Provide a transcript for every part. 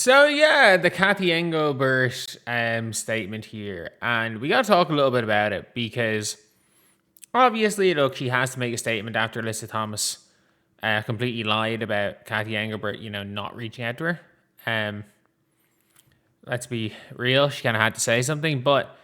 So yeah, the Kathy Engelbert statement here, and we got to talk a little bit about it because obviously, look, she has to make a statement after Alyssa Thomas completely lied about Kathy Engelbert, not reaching out to her. Let's be real, she kind of had to say something, but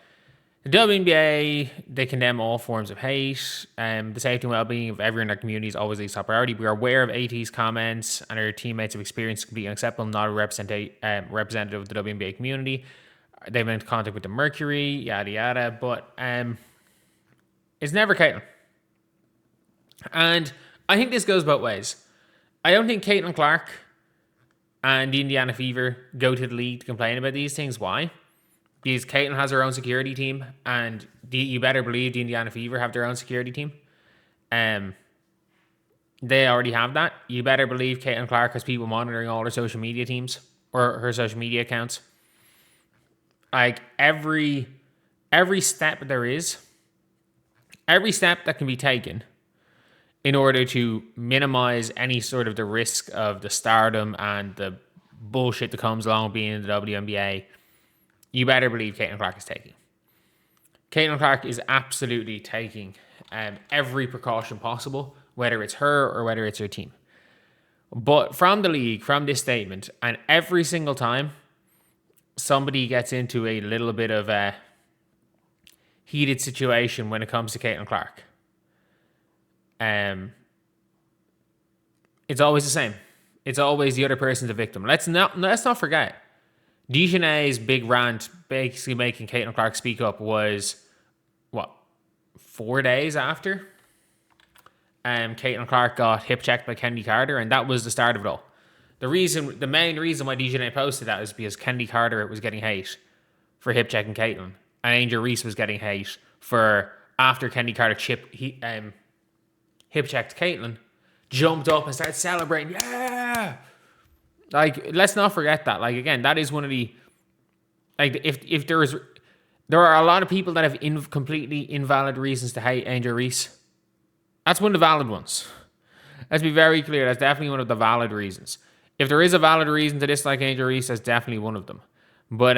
the WNBA, they condemn all forms of hate. The safety and well-being of everyone in our community is always a top priority. We are aware of AT's comments and her teammates have experienced completely unacceptable, not a representative of the WNBA community. They've been in contact with the Mercury, yada yada, but it's never Caitlin. And I think this goes both ways. I don't think Caitlin Clark and the Indiana Fever go to the league to complain about these things. Why? Because Caitlin has her own security team, and you better believe the Indiana Fever have their own security team. They already have that. You better believe Caitlin Clark has people monitoring all her social media teams or her social media accounts. Like every step there is, every step that can be taken in order to minimize any sort of the risk of the stardom and the bullshit that comes along with being in the WNBA, you better believe Caitlin Clark is taking. Caitlin Clark is absolutely taking every precaution possible, whether it's her or whether it's her team. But from the league, from this statement, and every single time somebody gets into a little bit of a heated situation when it comes to Caitlin Clark, it's always the same. It's always the other person's the victim. Let's not forget, Dejanay's big rant, basically making Caitlin Clark speak up, was 4 days after Caitlin Clark got hip checked by Kendi Carter, and that was the start of it all. The main reason why Dejanay posted that is because Kendi Carter was getting hate for hip checking Caitlin, and Angel Reese was getting hate for after Kendi Carter hip checked Caitlin, jumped up and started celebrating. Yeah, like let's not forget that. Like again, that is one of the if there are a lot of people that have completely invalid reasons to hate Angel Reese. That's one of the valid ones. Let's be very clear. That's definitely one of the valid reasons. If there is a valid reason to dislike Angel Reese, that's definitely one of them. But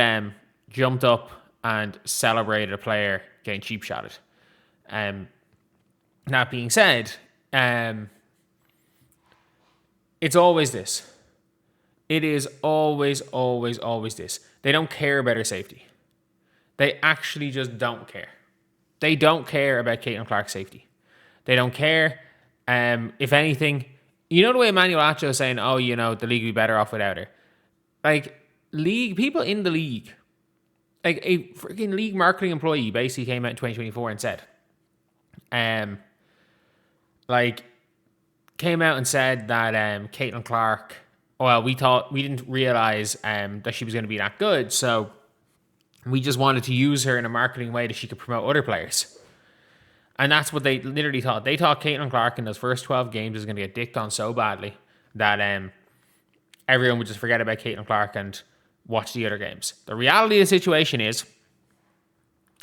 jumped up and celebrated a player getting cheap shotted. That being said, it's always this. It is always, always, always this. They don't care about her safety. They actually just don't care. They don't care about Caitlin Clark's safety. They don't care. If anything, you know the way Emmanuel Acho is saying, the league would be better off without her. Like, people in the league, like a freaking league marketing employee basically came out in 2024 and said, came out and said that Caitlin Clark, we didn't realize that she was going to be that good, so we just wanted to use her in a marketing way that she could promote other players. And that's what they literally thought. They thought Caitlin Clark in those first 12 games was going to get dicked on so badly that everyone would just forget about Caitlin Clark and watch the other games. The reality of the situation is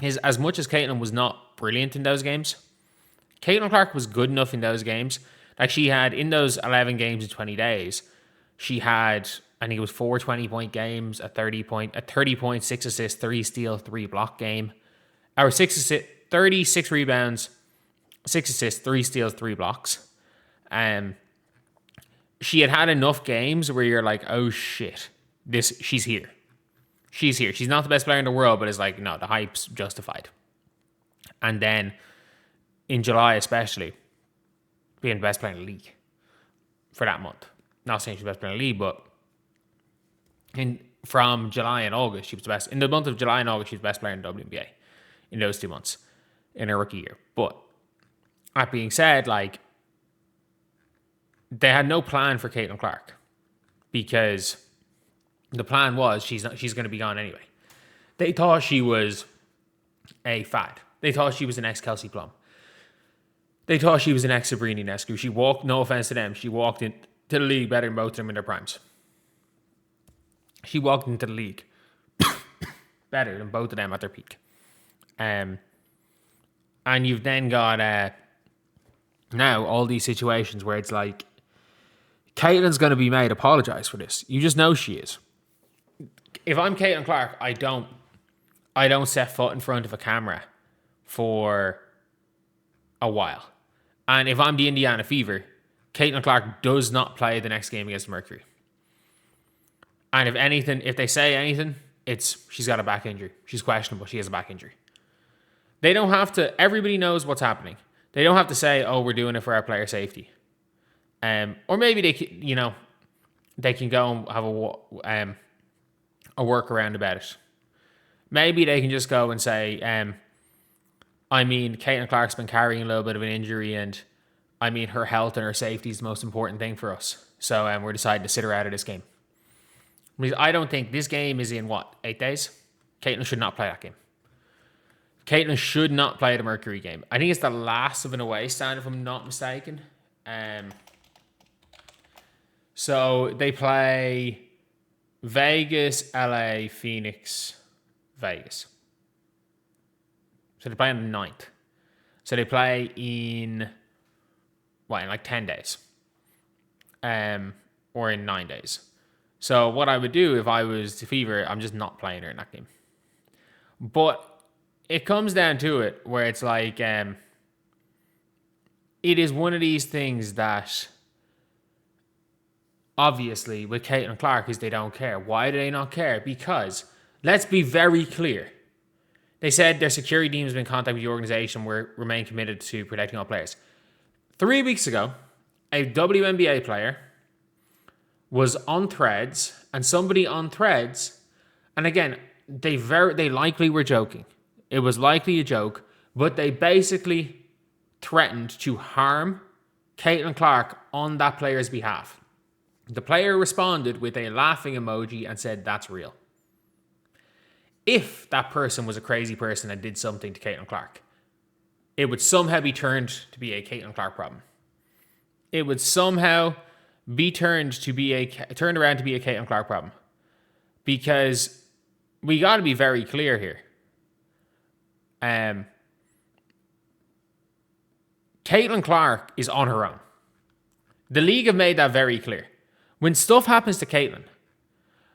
as much as Caitlin was not brilliant in those games, Caitlin Clark was good enough in those games. Like she had, in those 11 games in 20 days, she had, I think it was 4 20-point games, a 30 point, 6 assists, 3 steal, 3 block game. Or 36 rebounds, 6 assists, 3 steals, 3 blocks. She had enough games where you're like, oh shit, she's here. She's here. She's not the best player in the world, but it's like, no, the hype's justified. And then in July especially, being the best player in the league for that month. Not saying she's the best player in the league, but from July and August, she was the best. In the month of July and August, she was the best player in the WNBA in those 2 months in her rookie year. But that being said, like, they had no plan for Caitlin Clark because the plan was she's going to be gone anyway. They thought she was a fad. They thought she was the next Kelsey Plum. They thought she was the next Sabrina Ionescu. She walked, no offense to them, she walked into the league better than both of them in their primes. She walked into the league better than both of them at their peak. And you've then got now all these situations where it's like, Caitlin's going to be made apologize for this. You just know she is. if I'm Caitlin Clark, I don't set foot in front of a camera for a while. And if I'm the Indiana Fever, Caitlin Clark does not play the next game against Mercury. And if they say anything, it's she's got a back injury. She's questionable. She has a back injury. They don't have to. Everybody knows what's happening. They don't have to say, "Oh, we're doing it for our player safety," or maybe they can go and have a workaround about it. Maybe they can just go and say, Caitlin Clark's been carrying a little bit of an injury, and her health and her safety is the most important thing for us. So we're deciding to sit her out of this game. I don't think this game is in 8 days? Caitlin should not play that game. Caitlin should not play the Mercury game. I think it's the last of an away stand, if I'm not mistaken. So they play Vegas, LA, Phoenix, Vegas. So they play on the 9th. So they play in 10 days. Or in 9 days. So what I would do if I was the Fever, I'm just not playing her in that game. But it comes down to it where it's like, it is one of these things that obviously with Caitlin Clark is they don't care. Why do they not care? Because let's be very clear. They said their security team has been in contact with the organization and remain committed to protecting all players. 3 weeks ago, a WNBA player was on Threads, and somebody on Threads, and again, they likely were joking. It was likely a joke, but they basically threatened to harm Caitlin Clark on that player's behalf. The player responded with a laughing emoji and said, "That's real." If that person was a crazy person and did something to Caitlin Clark, it would somehow be turned to be a Caitlin Clark problem. It would somehow be turned around to be a Caitlin Clark problem. Because we got to be very clear here. Caitlin Clark is on her own. The league have made that very clear. When stuff happens to Caitlin,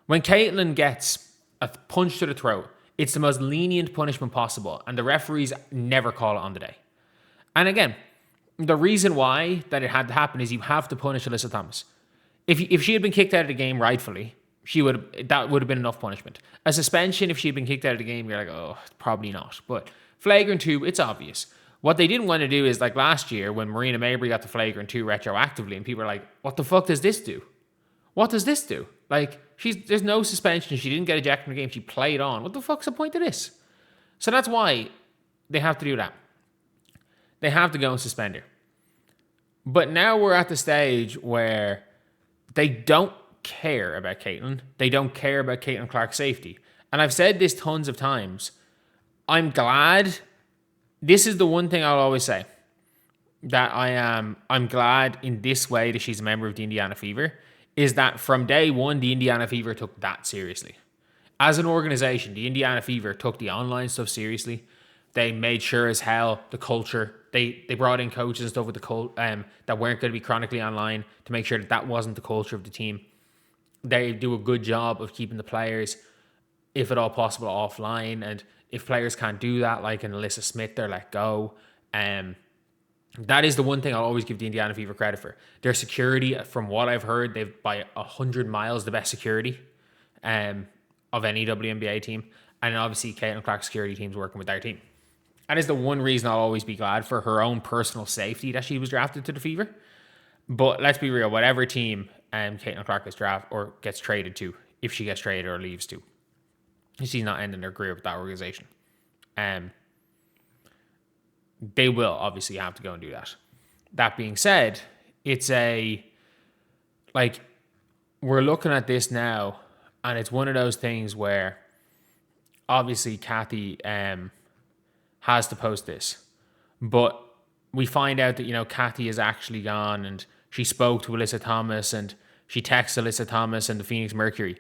when Caitlin gets a punch to the throat, it's the most lenient punishment possible, and the referees never call it on the day. And again, the reason why that it had to happen is you have to punish Alyssa Thomas. If she had been kicked out of the game rightfully, that would have been enough punishment. A suspension, if she had been kicked out of the game, you're like, oh, probably not. But flagrant 2, it's obvious. What they didn't want to do is like last year when Marina Mabrey got the flagrant 2 retroactively, and people are like, what the fuck does this do? What does this do? Like, there's no suspension. She didn't get ejected from the game. She played on. What the fuck's the point of this? So that's why they have to do that. They have to go and suspend her. But now we're at the stage where they don't care about Caitlin. They don't care about Caitlin Clark's safety. And I've said this tons of times. I'm glad. This is the one thing I'll always say. That I'm glad in this way that she's a member of the Indiana Fever. Is that from day one, the Indiana Fever took that seriously. As an organization, the Indiana Fever took the online stuff seriously. They made sure as hell the culture. They brought in coaches and stuff with the that weren't going to be chronically online to make sure that wasn't the culture of the team. They do a good job of keeping the players, if at all possible, offline. And if players can't do that, like in Alyssa Smith, they're let go. That is the one thing I'll always give the Indiana Fever credit for. Their security, from what I've heard, they've by 100 miles the best security of any WNBA team. And obviously, Caitlin Clark's security team's working with their team. That is the one reason I'll always be glad for her own personal safety that she was drafted to the Fever. But let's be real, whatever team Caitlin Clark gets drafted or gets traded to, if she gets traded or leaves to, she's not ending her career with that organization. They will obviously have to go and do that. That being said, it's we're looking at this now, and it's one of those things where obviously Kathy has to post this, but we find out that, Kathy is actually gone, and she spoke to Alyssa Thomas, and she texted Alyssa Thomas and the Phoenix Mercury.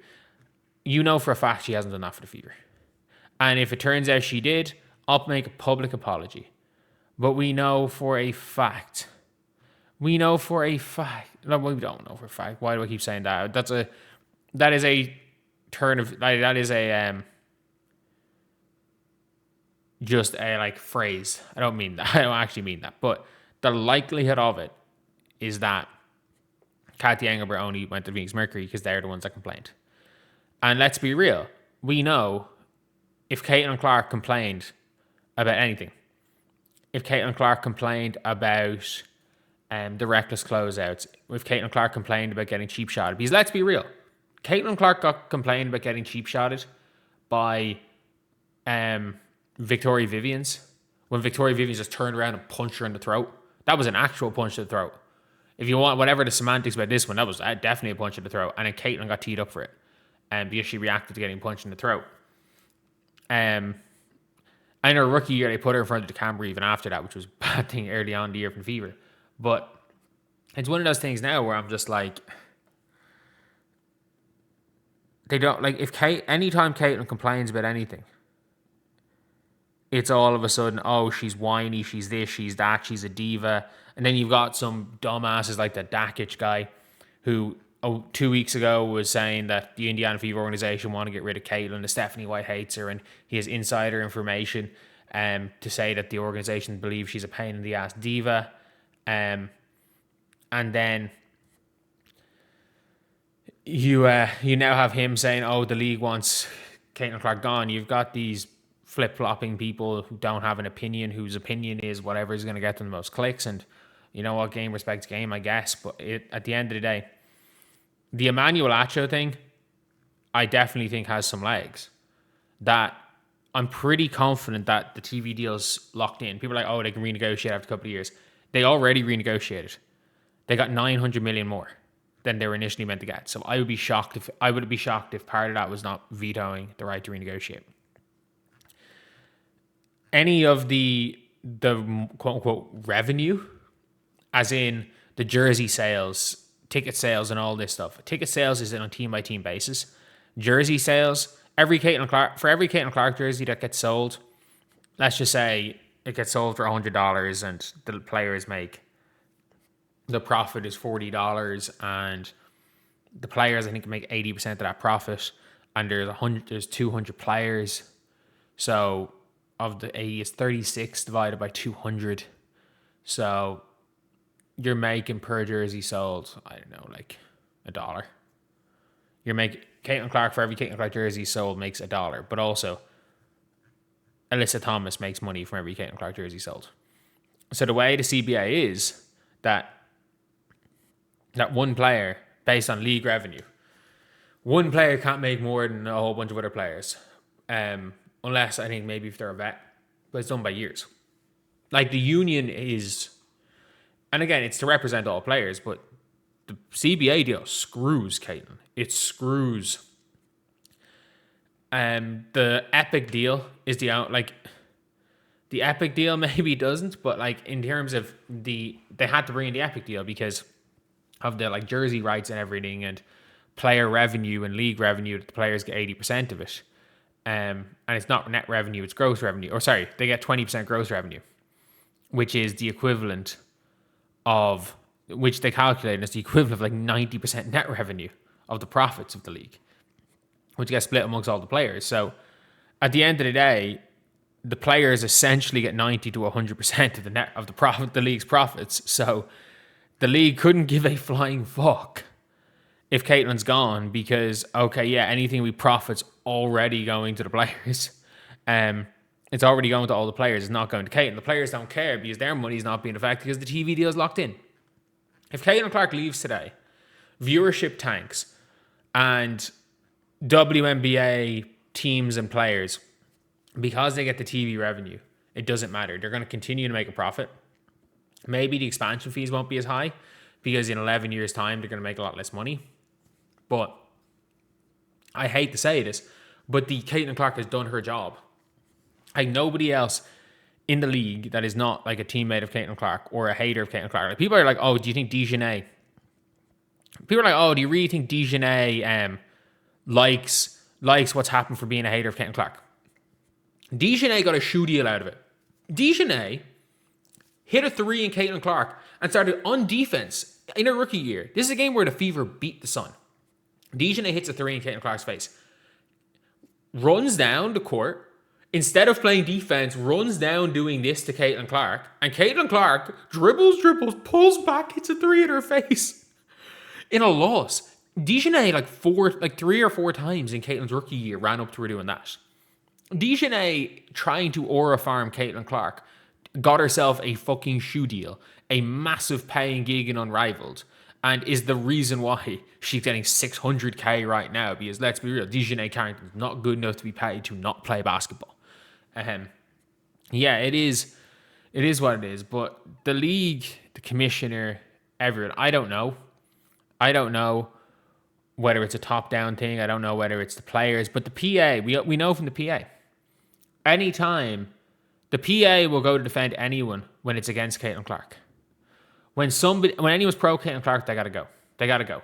For a fact she hasn't done that for the Fever. And if it turns out she did, I'll make a public apology. But we know for a fact. No, we don't know for a fact. Why do I keep saying that? That is a turn of like that is a just a like phrase. I don't mean that. I don't actually mean that. But the likelihood of it is that Kathy Engelbert only went to Phoenix Mercury because they're the ones that complained. And let's be real. We know if Caitlin Clark complained about anything, if Caitlin Clark complained about the reckless closeouts, if Caitlin Clark complained about getting cheap shotted, because let's be real, Caitlin Clark got complained about getting cheap shotted by Victoria Vivians when Victoria Vivians just turned around and punched her in the throat. That was an actual punch to the throat. If you want whatever the semantics about this one, that was definitely a punch in the throat. And then Caitlin got teed up for it because she reacted to getting punched in the throat. In her rookie year, they put her in front of the camera even after that, which was a bad thing early on in the year from Fever. But it's one of those things now where I'm just like, they don't like anytime Caitlin complains about anything, it's all of a sudden, oh, she's whiny, she's this, she's that, she's a diva. And then you've got some dumbasses like the Dakic guy who 2 weeks ago was saying that the Indiana Fever organization want to get rid of Caitlin, that Stephanie White hates her, and he has insider information to say that the organization believes she's a pain in the ass diva. And then you now have him saying, oh, the league wants Caitlin Clark gone. You've got these flip-flopping people who don't have an opinion, whose opinion is whatever is going to get them the most clicks. And you know what? Game respects game, I guess. But at the end of the day, the Emmanuel Acho thing, I definitely think has some legs. That I'm pretty confident that the TV deal's locked in. People are like, oh, they can renegotiate after a couple of years. They already renegotiated. They got $900 million more than they were initially meant to get. So I would be shocked if part of that was not vetoing the right to renegotiate. Any of the quote unquote revenue, as in the jersey sales, ticket sales, and all this stuff. Ticket sales is on a team by team basis. Jersey sales, for every Caitlin Clark jersey that gets sold, let's just say it gets sold for $100 and the players make, the profit is $40 and the players I think make 80% of that profit, and there's 200 players, so of the 80 is 36 divided by 200, so you're making per jersey sold, I don't know, like $1. You're making Caitlin Clark, for every Caitlin Clark jersey sold, makes $1, but also Alyssa Thomas makes money from every Caitlin Clark jersey sold. So the way the CBA is that one player, based on league revenue, one player can't make more than a whole bunch of other players, unless I think maybe if they're a vet, but it's done by years. Like the union is, and again, it's to represent all players, but the CBA deal screws Caitlin. It screws. The Epic deal is the Epic deal maybe doesn't, but like in terms of they had to bring in the Epic deal because of the like jersey rights and everything, and player revenue and league revenue, that the players get 80% of it. And it's not net revenue, it's gross revenue. Or sorry, they get 20% gross revenue, which is the equivalent of, which they calculate as the equivalent of like 90% net revenue of the profits of the league, which gets split amongst all the players. So at the end of the day, the players essentially get 90 to 100% of the net of the profit, the league's profits. So the league couldn't give a flying fuck if Caitlin's gone, because okay, yeah, anything we profit's already going to the players. It's already going to all the players. It's not going to Caitlin. The players don't care because their money's not being affected because the TV deal is locked in. If Caitlin Clark leaves today, viewership tanks, and WNBA teams and players, because they get the TV revenue, it doesn't matter. They're going to continue to make a profit. Maybe the expansion fees won't be as high because in 11 years' time, they're going to make a lot less money. But I hate to say this, but the Caitlin Clark has done her job. Like nobody else in the league that is not like a teammate of Caitlin Clark or a hater of Caitlin Clark. Like people are like, oh, do you think Dejanay? People are like, oh, do you really think Dejanay likes what's happened for being a hater of Caitlin Clark? Dejanay got a shoe deal out of it. Dejanay hit a three in Caitlin Clark and started on defense in her rookie year. This is a game where the Fever beat the Sun. Dejanay hits a three in Caitlin Clark's face. runs down the court, instead of playing defense, runs down doing this to Caitlin Clark, and Caitlin Clark dribbles, pulls back, hits a three in her face in a loss. Dejanay like 3 or 4 times in Caitlin's rookie year ran up to her doing that. Dejanay trying to aura farm Caitlin Clark got herself a fucking shoe deal, a massive paying gig in Unrivaled, and is the reason why she's getting $600K right now. Because let's be real, Dejanay Carrington's not good enough to be paid to not play basketball. Yeah, it is what it is. But the league, the commissioner, everyone, I don't know whether it's a top-down thing. I don't know whether it's the players. But the PA, we know from the PA, anytime the PA will go to defend anyone when it's against Caitlin Clark. When anyone's pro Caitlin Clark, they gotta go.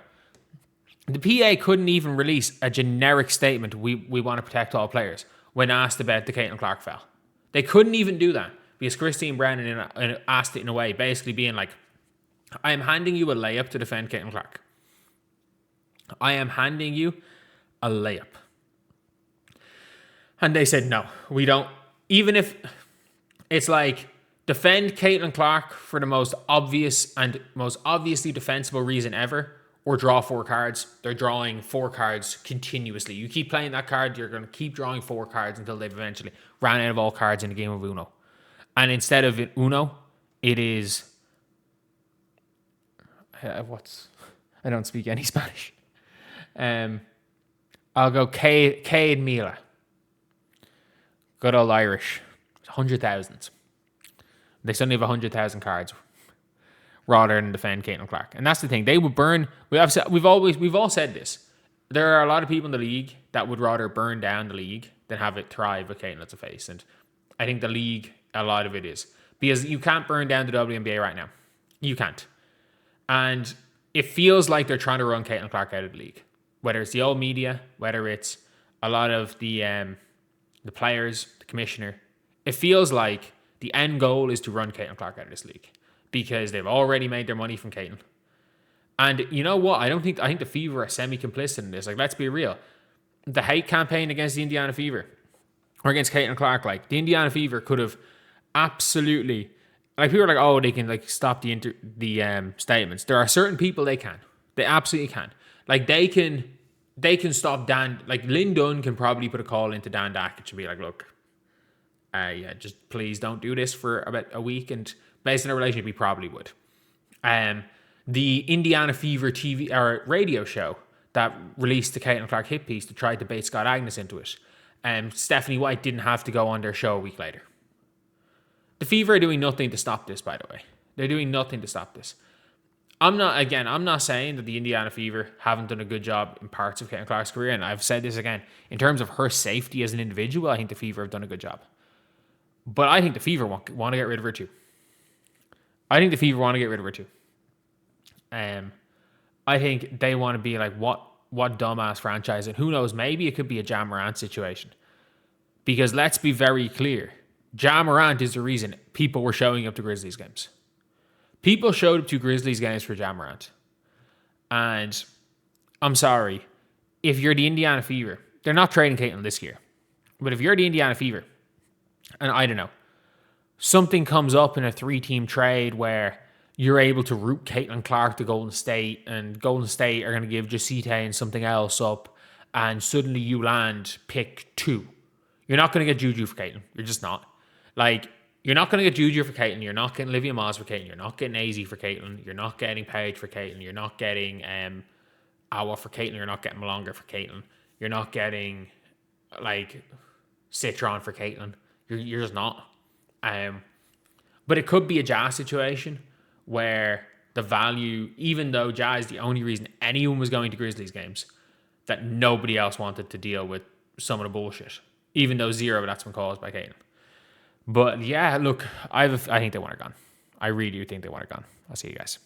The PA couldn't even release a generic statement, we want to protect all players, when asked about the Caitlin Clark foul. They couldn't even do that because Christine Brennan asked it in a way, basically being like, I am handing you a layup to defend Caitlin Clark. I am handing you a layup. And they said, no, we don't. Even if it's like, defend Caitlin Clark for the most obvious and most obviously defensible reason ever, or draw 4 cards. They're drawing 4 cards continuously. You keep playing that card, you're going to keep drawing 4 cards until they've eventually ran out of all cards in a game of Uno. And instead of Uno, it is... I don't speak any Spanish. I'll go Cade Mila. Good old Irish. 100,000. They suddenly have 100,000 cards rather than defend Caitlin Clark. And that's the thing. They would burn. We've all said this. There are a lot of people in the league that would rather burn down the league than have it thrive with Caitlin as a face. And I think the league, a lot of it is. Because you can't burn down the WNBA right now. You can't. And it feels like they're trying to run Caitlin Clark out of the league. Whether it's the old media, whether it's a lot of the players, the commissioner. It feels like the end goal is to run Caitlin Clark out of this league because they've already made their money from Caitlin. And you know what? I think the Fever are semi-complicit in this. Like, let's be real. The hate campaign against the Indiana Fever or against Caitlin Clark, like the Indiana Fever could have absolutely, like people are like, oh, they can like stop the statements. There are certain people they can. They absolutely can. Like they can stop Dan. Like Lynn Dunn can probably put a call into Dan Dackett to be like, look, yeah, just please don't do this for about a week. And based on a relationship, he probably would. The Indiana Fever TV or radio show that released the Caitlin Clark hit piece to try to bait Scott Agnes into it. Stephanie White didn't have to go on their show a week later. The Fever are doing nothing to stop this, by the way. They're doing nothing to stop this. I'm not saying that the Indiana Fever haven't done a good job in parts of Caitlin Clark's career, and I've said this again. In terms of her safety as an individual, I think the Fever have done a good job. But I think the Fever want to get rid of her too. I think they want to be like, what dumbass franchise? And who knows, maybe it could be a Ja Morant situation. Because let's be very clear. Ja Morant is the reason people were showing up to Grizzlies games. People showed up to Grizzlies games for Ja Morant. And I'm sorry, if you're the Indiana Fever, they're not trading Caitlin this year. But if you're the Indiana Fever, and I don't know, something comes up in a 3-team trade where you're able to route Caitlin Clark to Golden State, and Golden State are going to give Jacite and something else up, and suddenly you land pick 2. You're not going to get Juju for Caitlin. You're just not. Like, you're not going to get Juju for Caitlin. You're not getting Olivia Moss for Caitlin. You're not getting AZ for Caitlin. You're not getting Paige for Caitlin. You're not getting Awa for Caitlin. You're not getting Malonga for Caitlin. You're not getting, like, Citron for Caitlin. You're just not. But it could be a Ja situation where the value, even though Ja is the only reason anyone was going to Grizzlies games, that nobody else wanted to deal with some of the bullshit, even though zero of that's been caused by Caitlin. But yeah, look, I think they want her gone. I really do think they want her gone. I'll see you guys.